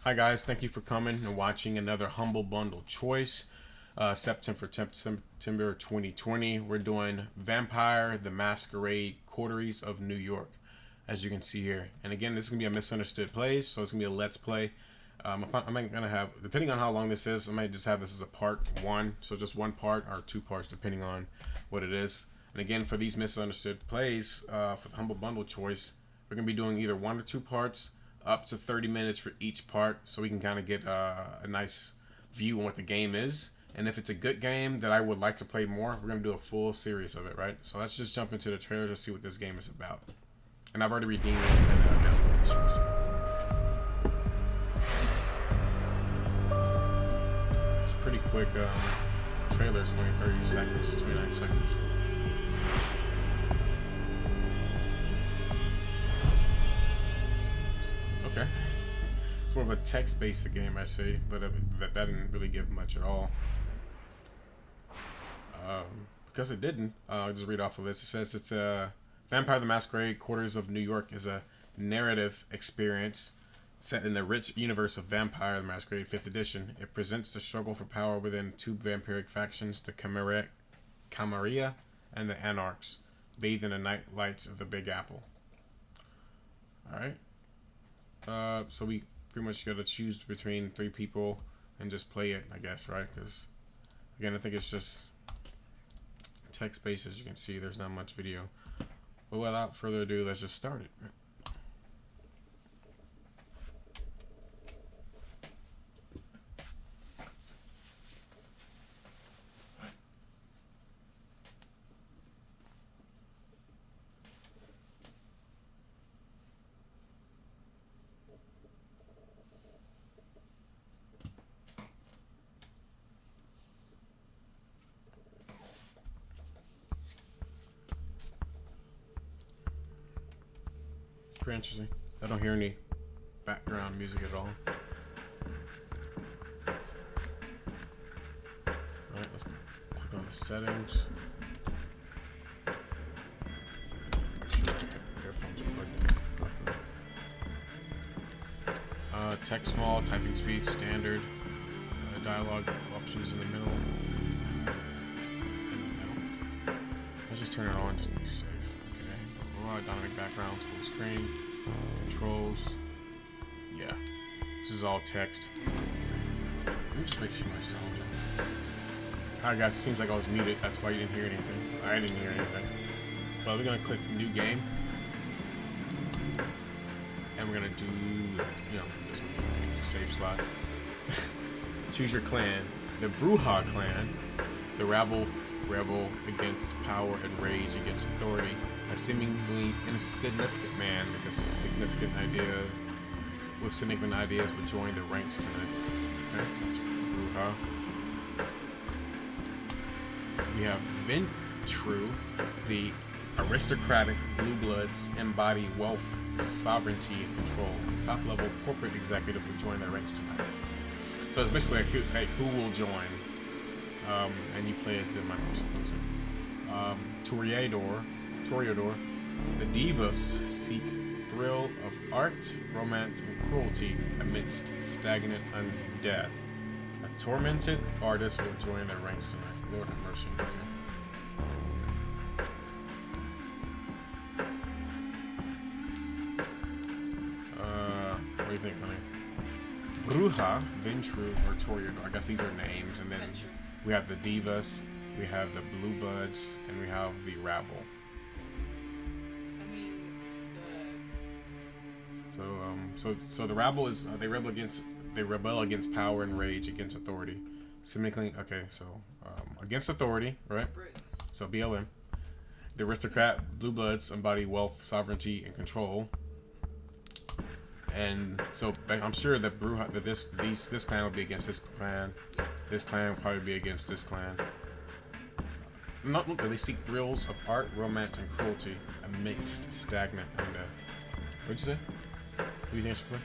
Hi guys, thank you for coming and watching another Humble Bundle Choice. September 2020. We're doing Vampire the Masquerade Coteries of New York, as you can see here. And again, this is going to be a Misunderstood Plays, so it's going to be a Let's Play. I'm going to have, depending on how long this is, I might just have this as a part one. So just one part or two parts, depending on what it is. And again, for these Misunderstood Plays, for the Humble Bundle Choice, we're going to be doing either 1 or 2 parts, up to 30 minutes for each part, so we can kind of get a nice view on what the game is. And if it's a good game that I would like to play more, we're going to do a full series of it, right? So let's just jump into the trailer to see what this game is about. And I've already redeemed it and it's a pretty quick trailer. It's only 30 seconds, 29 seconds. Okay. It's more of a text-based game, I see, but that didn't really give much at all. Because it didn't, I'll just read off of this. It says it's a Vampire the Masquerade Quarters of New York is a narrative experience set in the rich universe of Vampire the Masquerade 5th edition. It presents the struggle for power within two vampiric factions, the Camarilla and the Anarchs, bathed in the night lights of the Big Apple. Alright. So we pretty much got to choose between 3 people and just play it, I guess, right? Because, again, I think it's just text-based. As you can see, there's not much video. But without further ado, let's just start it. Right? Pretty interesting. I don't hear any background music at all. Alright, let's click on the settings. Make sure the earphones are plugged in. Text small, typing speed standard, dialogue options in the middle. Let's just turn it on just to be safe. Dynamic backgrounds, full screen, controls. Yeah, this is all text. Let me just make sure my sound's on. Alright guys, it seems like I was muted, that's why you didn't hear anything. I didn't hear anything. Well, we're gonna click new game. And we're gonna do, this one, save slot. So choose your clan. The Bruja clan, the rebel against power and rage against authority. A seemingly insignificant man with significant ideas would join the ranks tonight. Okay, that's Bruja. We have Ventru, the aristocratic blue bloods embody wealth, sovereignty, and control. The top level corporate executive would join their ranks tonight. So it's basically a who will join, and you play as the Toreador. The divas seek thrill of art, romance, and cruelty amidst stagnant death. A tormented artist will join their ranks tonight. Lord have mercy. Okay. What do you think, honey? Bruja, Ventru, or Toreador. I guess these are names, and then we have the divas, we have the blue buds, and we have the rabble. So the rabble is they rebel against power and rage against authority. Seemingly, okay, so against authority, right? So BLM. The aristocrat blue bloods embody wealth, sovereignty, and control. And so I'm sure that this clan will be against this clan. This clan will probably be against this clan. They seek thrills of art, romance, and cruelty amidst stagnant death. What'd you say? Who do you think I should play?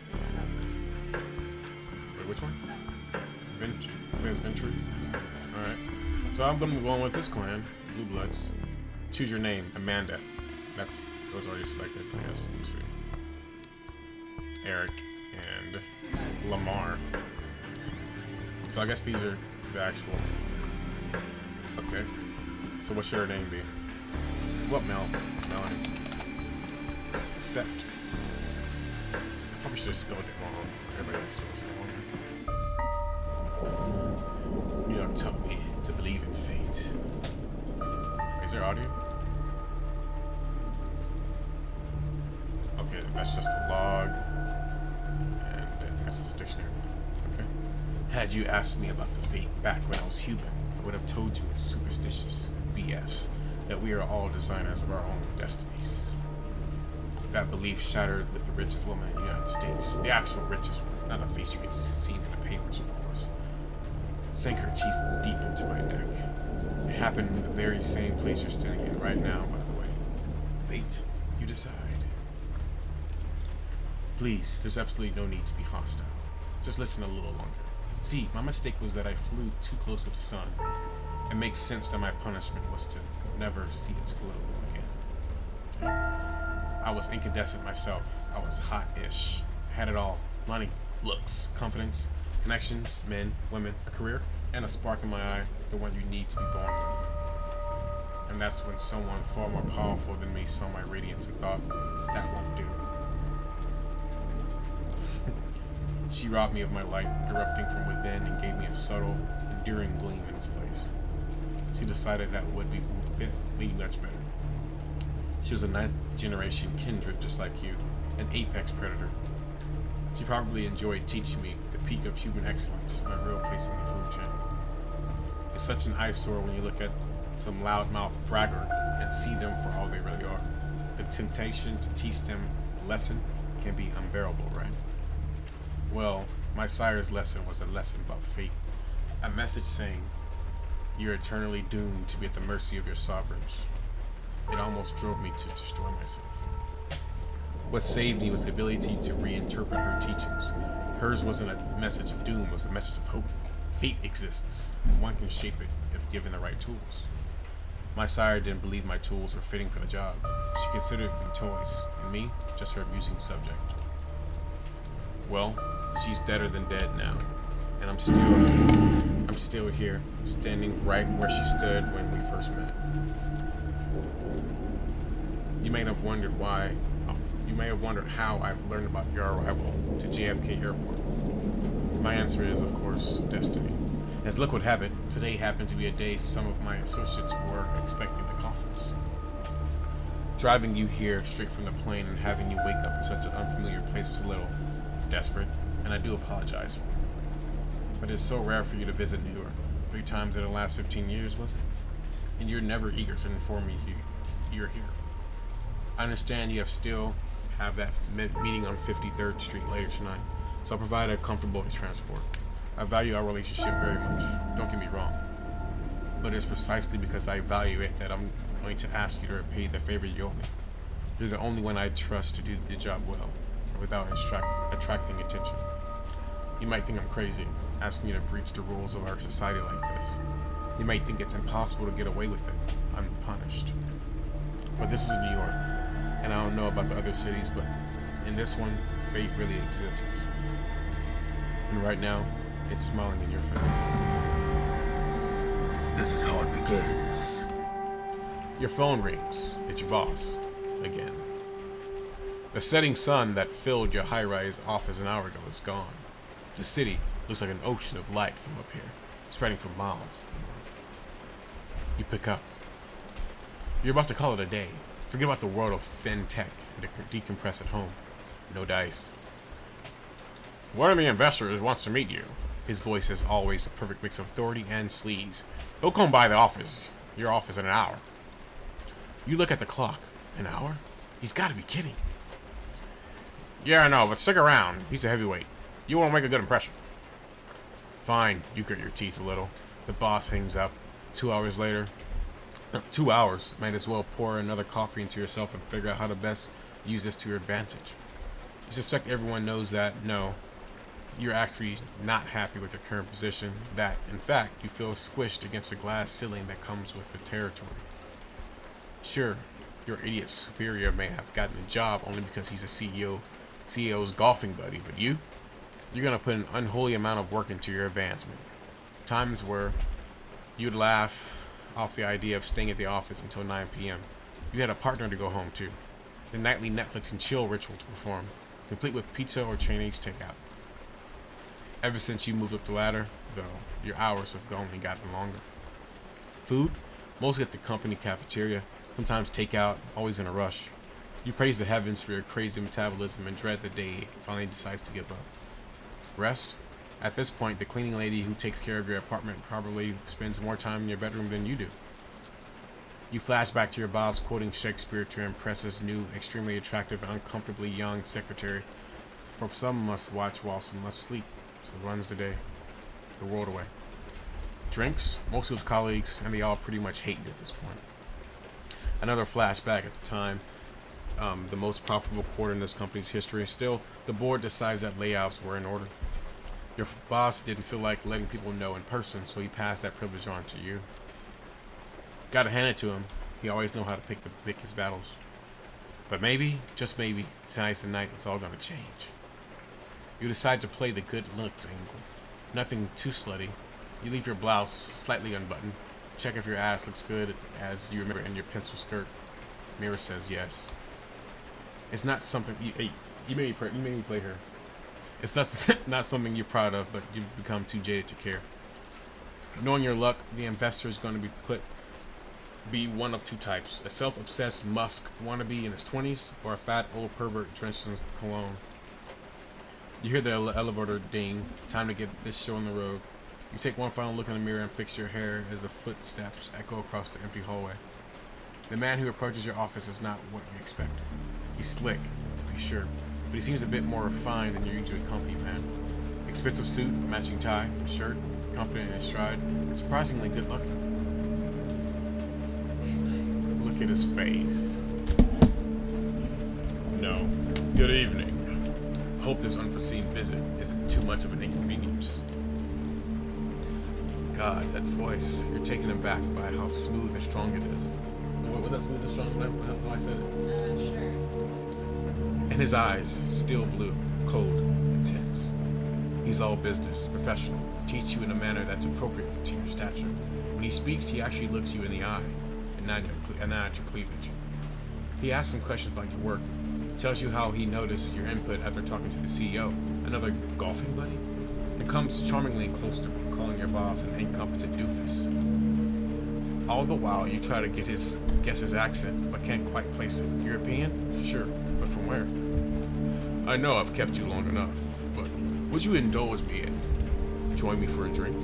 Wait, which one? Ventru. I think it's Ventru. Alright. So I'm gonna go on with this clan, Blue Bloods. Choose your name, Amanda. That was already selected, I guess. Let me see. Eric. and Lamar. So I guess these are the actual. Okay. So what should her name be? What, Melanie? Accept. I probably should have spelled it wrong. Everybody else spells it wrong. You don't taught me to believe in fate. Is there audio? Okay, that's just a log. And I guess it's a dictionary. Okay. Had you asked me about the fate back when I was human, I would have told you it's superstitious BS that we are all designers of our own destinies. That belief shattered with the richest woman in the United States. The actual richest one, not a face you could see in the papers, of course. Sank her teeth deep into my neck. It happened in the very same place you're standing in right now, by the way. Fate, you decide. Please, there's absolutely no need to be hostile. Just listen a little longer. See, my mistake was that I flew too close to the sun. It makes sense that my punishment was to never see its glow again. I was incandescent myself. I was hot-ish. I had it all. Money, looks, confidence, connections, men, women, a career, and a spark in my eye, the one you need to be born with. And that's when someone far more powerful than me saw my radiance and thought, that won't do. She robbed me of my light, erupting from within, and gave me a subtle, enduring gleam in its place. She decided that would be fit me much better. She was a 9th generation kindred just like you, an apex predator. She probably enjoyed teaching me the peak of human excellence and a real place in the food chain. It's such an eyesore when you look at some loudmouth braggart and see them for all they really are. The temptation to teach them a lesson can be unbearable, right? Well, my sire's lesson was a lesson about fate. A message saying, you're eternally doomed to be at the mercy of your sovereigns. It almost drove me to destroy myself. What saved me was the ability to reinterpret her teachings. Hers wasn't a message of doom, it was a message of hope. Fate exists. One can shape it if given the right tools. My sire didn't believe my tools were fitting for the job. She considered them toys, and me, just her amusing subject. Well, she's deader than dead now, and I'm still here, standing right where she stood when we first met. You may have wondered how I've learned about your arrival to JFK Airport. My answer is, of course, destiny. As luck would have it, today happened to be a day some of my associates were expecting the coffins. Driving you here straight from the plane and having you wake up in such an unfamiliar place was a little desperate, and I do apologize for it. But it's so rare for you to visit New York. 3 times in the last 15 years, was it? And you're never eager to inform me you're here. I understand you still have that meeting on 53rd Street later tonight, so I'll provide a comfortable transport. I value our relationship very much, don't get me wrong. But it's precisely because I value it that I'm going to ask you to repay the favor you owe me. You're the only one I trust to do the job well, without attracting attention. You might think I'm crazy, asking you to breach the rules of our society like this. You might think it's impossible to get away with it, unpunished. But this is New York, and I don't know about the other cities, but in this one, fate really exists. And right now, it's smiling in your face. This is how it begins. Your phone rings. It's your boss. Again. The setting sun that filled your high-rise office an hour ago is gone. The city looks like an ocean of light from up here, spreading for miles. You pick up. You're about to call it a day. Forget about the world of fintech and decompress at home. No dice. One of the investors wants to meet you. His voice is always a perfect mix of authority and sleaze. He'll come by the office, your office, in an hour. You look at the clock. An hour? He's got to be kidding. Yeah, I know, but stick around. He's a heavyweight. You won't make a good impression. Fine, you grit your teeth a little. The boss hangs up. 2 hours later. 2 hours. Might as well pour another coffee into yourself and figure out how to best use this to your advantage. You suspect everyone knows that, no, you're actually not happy with your current position, that, in fact, you feel squished against the glass ceiling that comes with the territory. Sure, your idiot superior may have gotten a job only because he's a CEO's golfing buddy, but you? You're going to put an unholy amount of work into your advancement. Times where you'd laugh off the idea of staying at the office until 9 p.m. You had a partner to go home to. The nightly Netflix and chill ritual to perform, complete with pizza or Chinese takeout. Ever since you moved up the ladder, though, your hours have only gotten longer. Food? Mostly at the company cafeteria, sometimes takeout, always in a rush. You praise the heavens for your crazy metabolism and dread the day it finally decides to give up. Rest? At this point, the cleaning lady who takes care of your apartment probably spends more time in your bedroom than you do. You flash back to your boss quoting Shakespeare to impress his new, extremely attractive and uncomfortably young secretary. For some must watch while some must sleep, so runs the day, the world away. Drinks, mostly with colleagues, and they all pretty much hate you at this point. Another flashback at the time, the most profitable quarter in this company's history. Still, the board decides that layoffs were in order. Your boss didn't feel like letting people know in person, so he passed that privilege on to you. Gotta hand it to him. He always knows how to pick his battles. But maybe, just maybe, tonight's the night it's all gonna change. You decide to play the good looks angle. Nothing too slutty. You leave your blouse slightly unbuttoned. Check if your ass looks good as you remember in your pencil skirt. Mirror says yes. It's not something you made me play her. It's not something you're proud of, but you've become too jaded to care. Knowing your luck, the investor is going to be one of two types: a self-obsessed Musk wannabe in his 20s, or a fat old pervert drenched in cologne. You hear the elevator ding. Time to get this show on the road. You take one final look in the mirror and fix your hair as the footsteps echo across the empty hallway. The man who approaches your office is not what you expect. He's slick, to be sure, but he seems a bit more refined than your usual company man. Expensive suit, matching tie, and shirt, confident in his stride, surprisingly good looking. Look at his face. No. Good evening. Hope this unforeseen visit isn't too much of an inconvenience. God, that voice. You're taken aback by how smooth and strong it is. What was that smooth and strong when I said it? Sure. And his eyes, still blue, cold, intense. He's all business, professional, teach you in a manner that's appropriate to your stature. When he speaks, he actually looks you in the eye, and not at your cleavage. He asks some questions about your work, tells you how he noticed your input after talking to the CEO, another golfing buddy, and comes charmingly close to calling your boss an incompetent doofus. All the while, you try to guess his accent, but can't quite place it. European? Sure, but from where? I know I've kept you long enough, but would you indulge me and join me for a drink?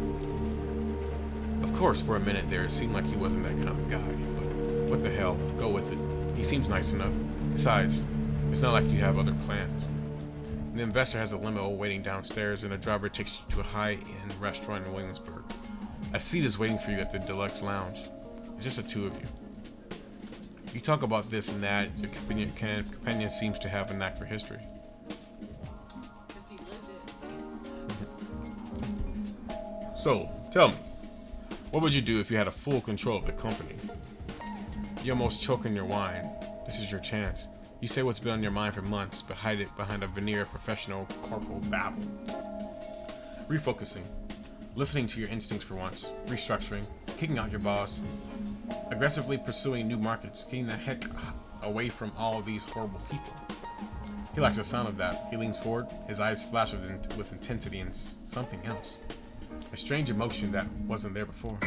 Of course, for a minute there, it seemed like he wasn't that kind of guy, but what the hell, go with it. He seems nice enough. Besides, it's not like you have other plans. The investor has a limo waiting downstairs, and the driver takes you to a high-end restaurant in Williamsburg. A seat is waiting for you at the deluxe lounge. It's just the two of you. You talk about this and that. Your companion seems to have a knack for history. Because he lived it. So, tell me, what would you do if you had a full control of the company? You almost choke on your wine. This is your chance. You say what's been on your mind for months, but hide it behind a veneer of professional corporal babble. Refocusing. Listening to your instincts for once. Restructuring. Kicking out your boss. Aggressively pursuing new markets. Getting the heck away from all these horrible people. He likes the sound of that. He leans forward. His eyes flash with intensity and something else. A strange emotion that wasn't there before.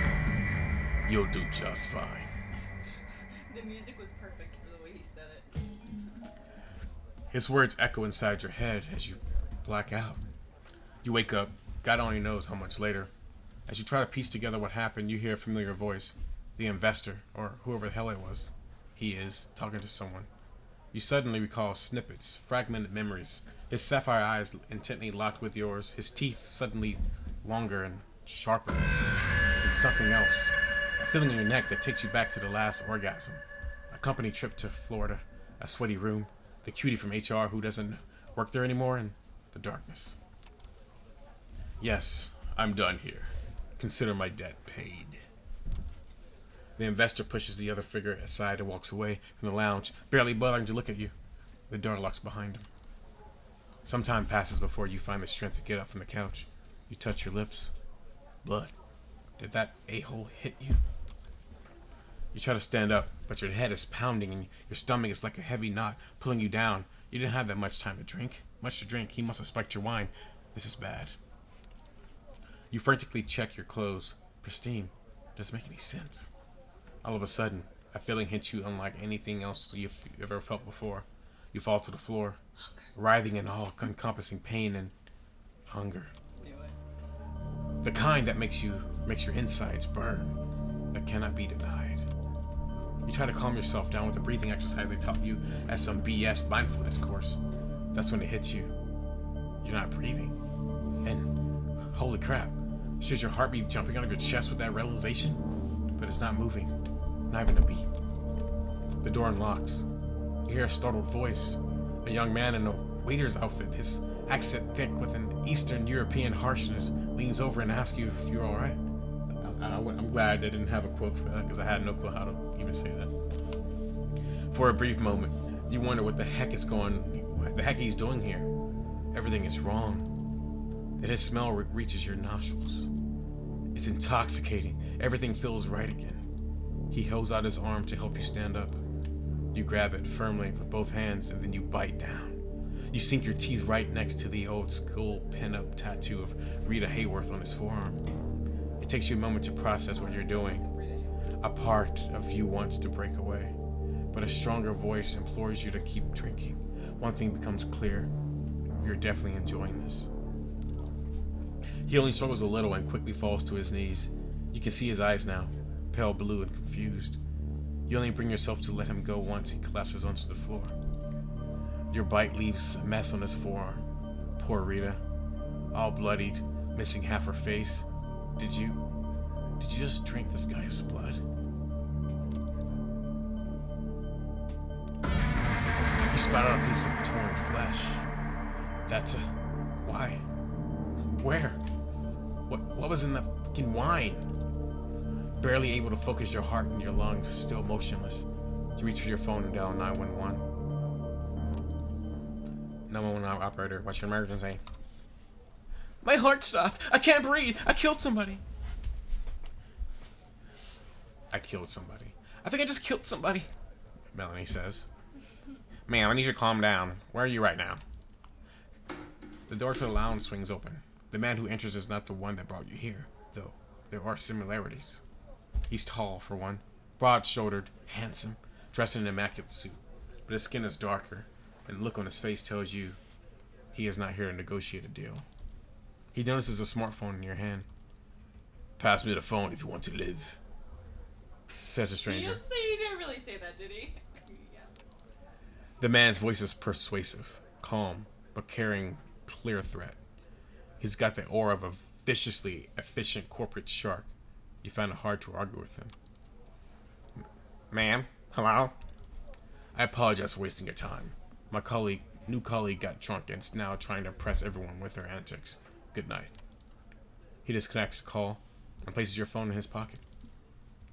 You'll do just fine. The music was perfect for the way he said it. His words echo inside your head as you black out. You wake up, God only knows how much later. As you try to piece together what happened, you hear a familiar voice. The investor, or whoever the hell it was. He is, talking to someone. You suddenly recall snippets, fragmented memories. His sapphire eyes intently locked with yours, his teeth suddenly longer and sharper. And something else. A feeling in your neck that takes you back to the last orgasm. A company trip to Florida, a sweaty room, the cutie from HR who doesn't work there anymore, and the darkness. Yes, I'm done here. Consider my debt paid. The investor pushes the other figure aside and walks away from the lounge, barely bothering to look at you. The door locks behind him. Some time passes before you find the strength to get up from the couch. You touch your lips. Blood. Did that a-hole hit you? You try to stand up, but your head is pounding and your stomach is like a heavy knot pulling you down. You didn't have that much time to drink. He must have spiked your wine. This is bad. You frantically check your clothes. Pristine. Doesn't make any sense. All of a sudden, a feeling hits you unlike anything else you've ever felt before. You fall to the floor, writhing in all-encompassing pain and hunger. The kind that makes your insides burn, that cannot be denied. You try to calm yourself down with a breathing exercise they taught you at some BS mindfulness course. That's when it hits you. You're not breathing. And holy crap, should your heart be jumping out of your chest with that realization? But it's not moving. Not even a beat. The door unlocks. You hear a startled voice. A young man in a waiter's outfit, his accent thick with an Eastern European harshness, leans over and asks you if you're alright. I'm glad I didn't have a quote for that because I had no clue how to even say that. For a brief moment, you wonder what the heck he's doing here. Everything is wrong. Then his smell reaches your nostrils. It's intoxicating. Everything feels right again. He holds out his arm to help you stand up. You grab it firmly with both hands and then you bite down. You sink your teeth right next to the old school pin-up tattoo of Rita Hayworth on his forearm. It takes you a moment to process what you're doing. A part of you wants to break away, but a stronger voice implores you to keep drinking. One thing becomes clear. You're definitely enjoying this. He only struggles a little and quickly falls to his knees. You can see his eyes now, pale blue and confused. You only bring yourself to let him go once he collapses onto the floor. Your bite leaves a mess on his forearm. Poor Rita, all bloodied, missing half her face. Did you just drink this guy's blood? You spat out a piece of torn flesh. That's why? Where? What was in the fucking wine? Barely able to focus your heart and your lungs, still motionless. You reach for your phone and dial 911. 911 operator, what's your emergency? My heart stopped. I can't breathe. I killed somebody. I killed somebody. I think I just killed somebody, Melanie says. Ma'am, I need you to calm down. Where are you right now? The door to the lounge swings open. The man who enters is not the one that brought you here, though there are similarities. He's tall, for one, broad-shouldered, handsome, dressed in an immaculate suit, but his skin is darker, and the look on his face tells you he is not here to negotiate a deal. He notices a smartphone in your hand. Pass me the phone if you want to live, says the stranger. He didn't really say that, did he? Yeah. The man's voice is persuasive, calm, but carrying clear threat. He's got the aura of a viciously efficient corporate shark. You find it hard to argue with him. Ma'am? Hello? I apologize for wasting your time. My new colleague got drunk and is now trying to impress everyone with her antics. Good night. He disconnects the call and places your phone in his pocket.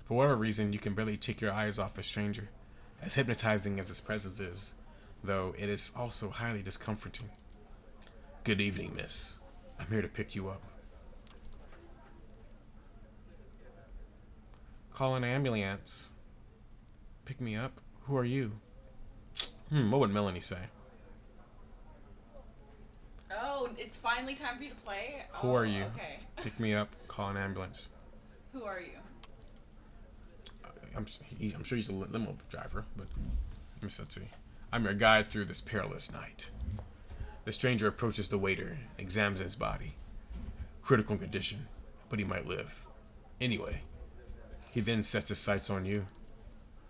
For whatever reason, you can barely take your eyes off the stranger. As hypnotizing as his presence is, though, it is also highly discomforting. Good evening, miss. I'm here to pick you up. Call an ambulance. Pick me up? Who are you? What would Melanie say? Oh, it's finally time for you to play? Who are you? Okay. Pick me up, call an ambulance. Who are you? I'm sure he's a limo driver, but let's see. I'm your guide through this perilous night. The stranger approaches the waiter, examines his body. Critical condition, but he might live. Anyway, he then sets his sights on you.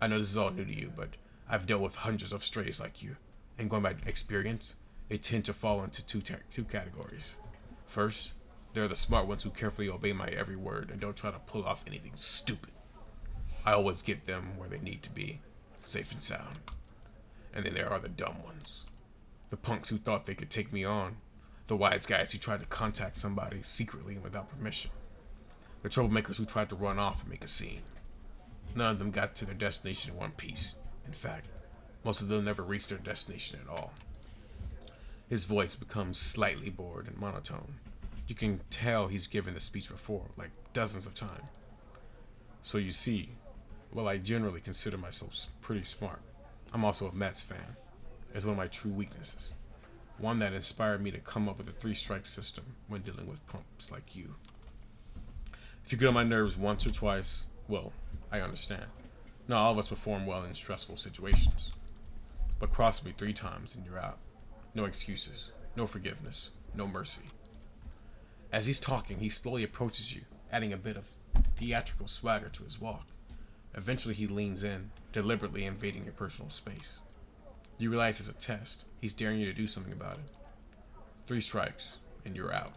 I know this is all new to you, but I've dealt with hundreds of strays like you, and going by experience, they tend to fall into two categories. First, there are the smart ones who carefully obey my every word and don't try to pull off anything stupid. I always get them where they need to be, safe and sound. And then there are the dumb ones. The punks who thought they could take me on. The wise guys who tried to contact somebody secretly and without permission. The troublemakers who tried to run off and make a scene. None of them got to their destination in one piece. In fact, most of them never reached their destination at all. His voice becomes slightly bored and monotone. You can tell he's given the speech before, like dozens of times. So you see, while I generally consider myself pretty smart, I'm also a Mets fan. It's one of my true weaknesses. One that inspired me to come up with a 3-strike system when dealing with punks like you. If you get on my nerves once or twice, well, I understand. Not all of us perform well in stressful situations. But cross me 3 times and you're out. No excuses, no forgiveness, no mercy. As he's talking, he slowly approaches you, adding a bit of theatrical swagger to his walk. Eventually he leans in, deliberately invading your personal space. You realize it's a test. He's daring you to do something about it. 3 strikes, and you're out.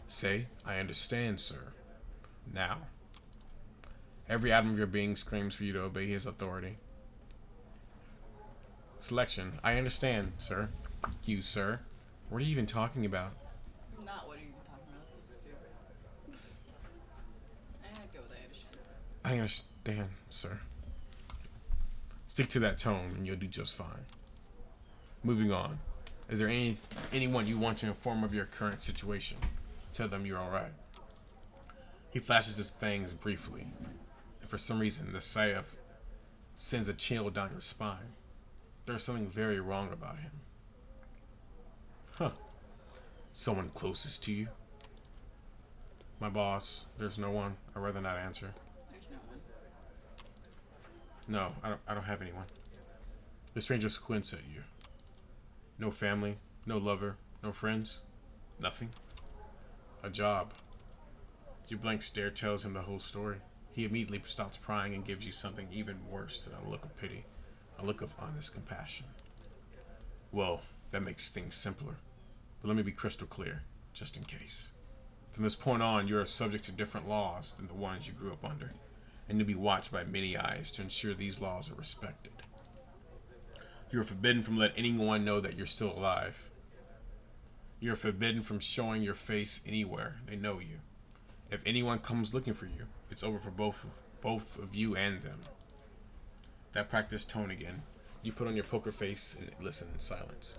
Say, I understand, sir. Now. Every atom of your being screams for you to obey his authority. Selection, I understand, sir. You, sir. What are you even talking about? Not what are you even talking about? This is stupid. I go with I understand. I understand, sir. Stick to that tone and you'll do just fine. Moving on. Is there anyone you want to inform of your current situation? Tell them you're alright. He flashes his fangs briefly, and for some reason the sight of sends a chill down your spine. There's something very wrong about him. Huh. Someone closest to you? My boss. There's no one. I'd rather not answer. There's no one. No, I don't have anyone. The stranger squints at you. No family, no lover, no friends, nothing. A job. Your blank stare tells him the whole story. He immediately stops prying and gives you something even worse than a look of pity, a look of honest compassion. Well, that makes things simpler. But let me be crystal clear, just in case. From this point on, you are subject to different laws than the ones you grew up under, and you'll be watched by many eyes to ensure these laws are respected. You are forbidden from letting anyone know that you're still alive. You are forbidden from showing your face anywhere they know you. If anyone comes looking for you, it's over for both of you and them. That practice tone again. You put on your poker face and listen in silence.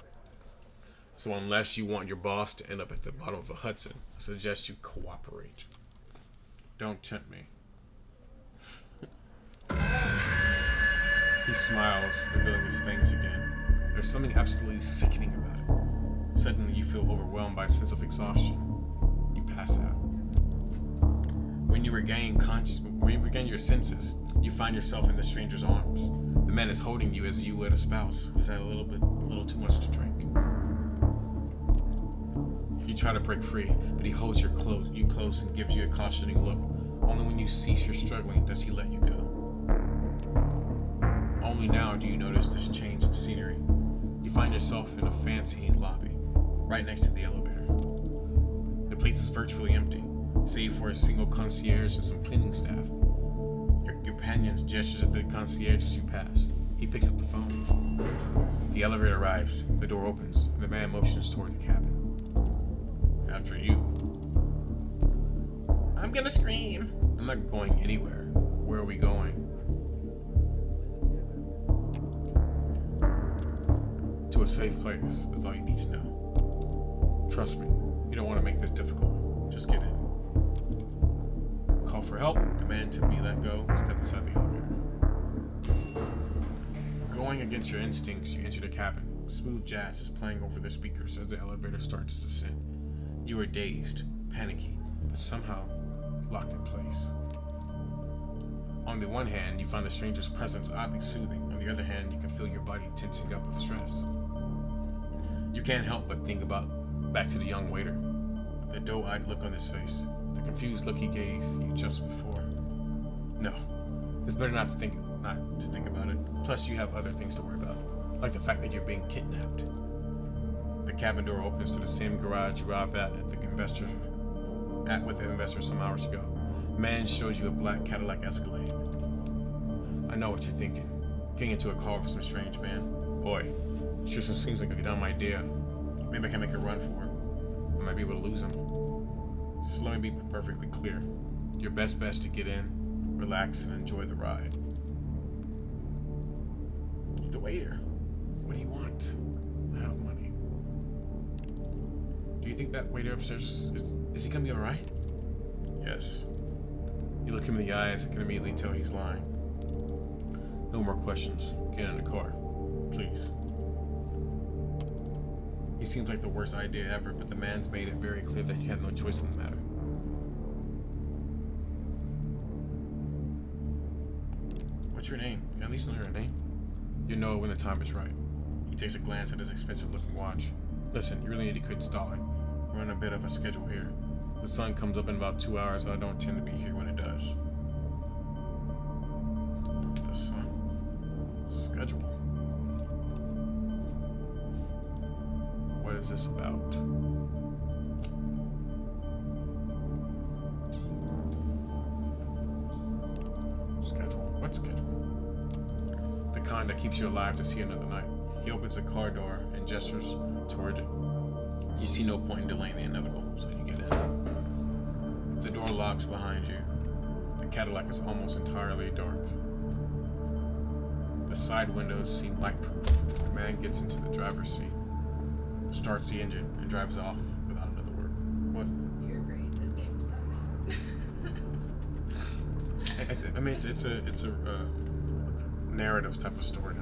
So unless you want your boss to end up at the bottom of a Hudson, I suggest you cooperate. Don't tempt me. He smiles, revealing his fangs again. There's something absolutely sickening about it. Suddenly you feel overwhelmed by a sense of exhaustion. You pass out. When you regain your senses, you find yourself in the stranger's arms. The man is holding you as you would a spouse who's had a little too much to drink. You try to break free, but he holds you close and gives you a cautioning look. Only when you cease your struggling does he let you go. Only now do you notice this change in scenery. You find yourself in a fancy lobby, right next to the elevator. The place is virtually empty, save for a single concierge and some cleaning staff. Your companion gestures at the concierge as you pass. He picks up the phone. The elevator arrives, the door opens, and the man motions toward the cabin. After you. I'm gonna scream. I'm not going anywhere. Where are we going? To a safe place. That's all you need to know. Trust me, you don't want to make this difficult. Just get in. Call for help, demand to be let go, step inside the elevator. Going against your instincts, you enter the cabin. Smooth jazz is playing over the speakers as the elevator starts its ascent. You are dazed, panicky, but somehow locked in place. On the one hand, you find the stranger's presence oddly soothing. On the other hand, you can feel your body tensing up with stress. You can't help but think back to the young waiter, the doe-eyed look on his face, the confused look he gave you just before. No, it's better not to think about it. Plus, you have other things to worry about, like the fact that you're being kidnapped. The cabin door opens to the same garage you arrived at with the investor some hours ago. Man shows you a black Cadillac Escalade. I know what you're thinking. Getting into a car with some strange man. Boy, sure seems like a dumb idea. Maybe I can make a run for it. I might be able to lose him. Just let me be perfectly clear. Your best bet is to get in, relax, and enjoy the ride. The waiter. What do you want? I have money. you think that waiter upstairs is he gonna be alright? Yes. You look him in the eyes and can immediately tell he's lying. No more questions. Get in the car. Please. He seems like the worst idea ever, but the man's made it very clear that you have no choice in the matter. What's your name? Can I at least know your name? You know it when the time is right. He takes a glance at his expensive-looking watch. Listen, you really need to quit stalling. We're on a bit of a schedule here. The sun comes up in about 2 hours, so I don't tend to be here when it does. The sun. Schedule. What is this about? Schedule. What schedule? The kind that keeps you alive to see another night. He opens the car door and gestures toward it. You see no point in delaying the inevitable, so you get in. The door locks behind you. The Cadillac is almost entirely dark. The side windows seem light-proof. The man gets into the driver's seat, starts the engine, and drives off without another word. What? You're great. This game sucks. I mean, it's a narrative type of story.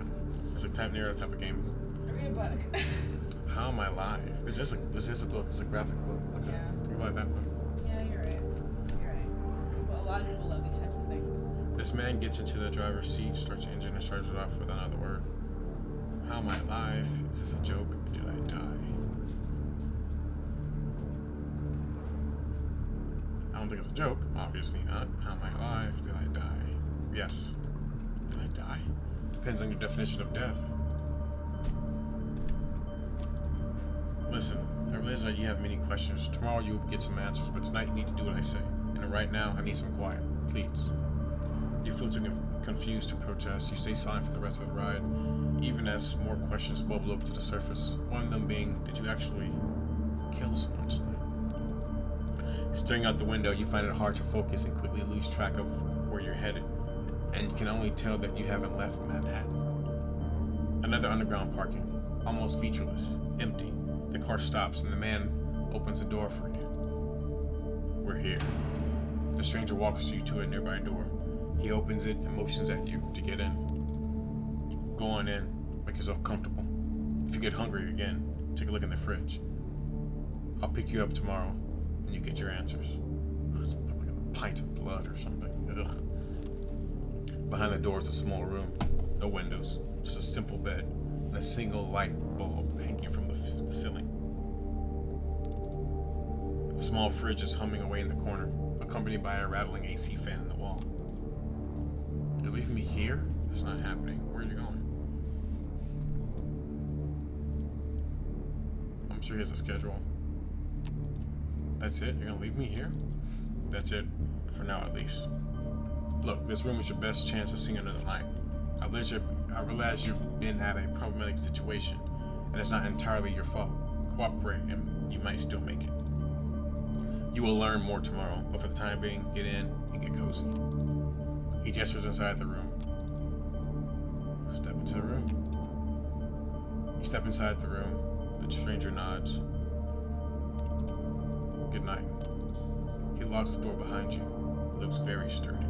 It's a narrative type of game. I read a book. How am I alive? Is this a book? Is a graphic book? Okay. Yeah. Think about that book. Yeah, you're right. You're right. Well, a lot of people love these types of things. This man gets into the driver's seat, starts the engine, and starts it off without another word. How am I alive? Is this a joke? Or did I die? I don't think it's a joke. Obviously not. How am I alive? Did I die? Yes. Did I die? Depends on your definition of death. Listen, I realize that you have many questions. Tomorrow you will get some answers, but tonight you need to do what I say. And right now, I need some quiet. Please. You feel too confused to protest. You stay silent for the rest of the ride, even as more questions bubble up to the surface. One of them being, did you actually kill someone tonight? Staring out the window, you find it hard to focus and quickly lose track of where you're headed, and can only tell that you haven't left Manhattan. Another underground parking, almost featureless, empty. The car stops and the man opens the door for you. We're here. The stranger walks you to a nearby door. He opens it and motions at you to get in. Go on in. Make yourself comfortable. If you get hungry again, take a look in the fridge. I'll pick you up tomorrow and you get your answers. It's like a pint of blood or something. Ugh. Behind the door is a small room. No windows. Just a simple bed and a single light bulb hanging from the ceiling. A small fridge is humming away in the corner, accompanied by a rattling AC fan in the wall. You're leaving me here? It's not happening. Where are you going? I'm sure he has a schedule. That's it? You're gonna leave me here? That's it. For now, at least. Look, this room is your best chance of seeing another night. I realize you've been at a problematic situation, and it's not entirely your fault. Cooperate, and you might still make it. You will learn more tomorrow, but for the time being, get in and get cozy. He gestures inside the room. Step into the room. You step inside the room. The stranger nods. Good night. He locks the door behind you. It looks very sturdy.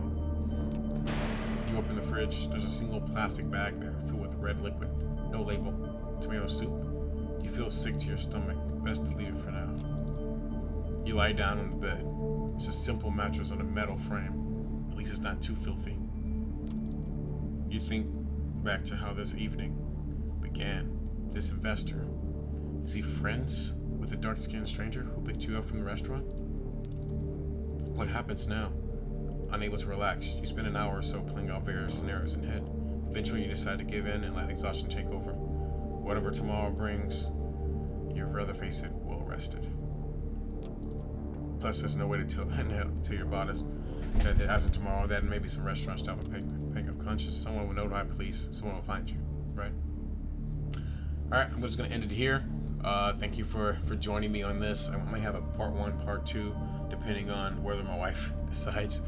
You open the fridge. There's a single plastic bag there filled with red liquid. No label. Tomato soup. You feel sick to your stomach. Best to leave it for now. You lie down on the bed. It's a simple mattress on a metal frame. At least it's not too filthy. You think back to how this evening began. This investor. Is he friends with the dark-skinned stranger who picked you up from the restaurant? What happens now? Unable to relax, you spend an hour or so playing out various scenarios in head. Eventually, you decide to give in and let exhaustion take over. Whatever tomorrow brings, you'd rather face it well rested. Plus, there's no way to tell your bodies that after tomorrow, that maybe some restaurant style of peg of conscience. Someone will notify police. Someone will find you, right? All right, I'm just gonna end it here. Thank you for joining me on this. I might have a part 1, part 2, depending on whether my wife decides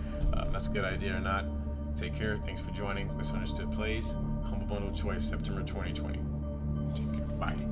that's a good idea or not. Take care. Thanks for joining. MsundrstdPlays, Humble Bundle Choice, September 2020. Take care. Bye.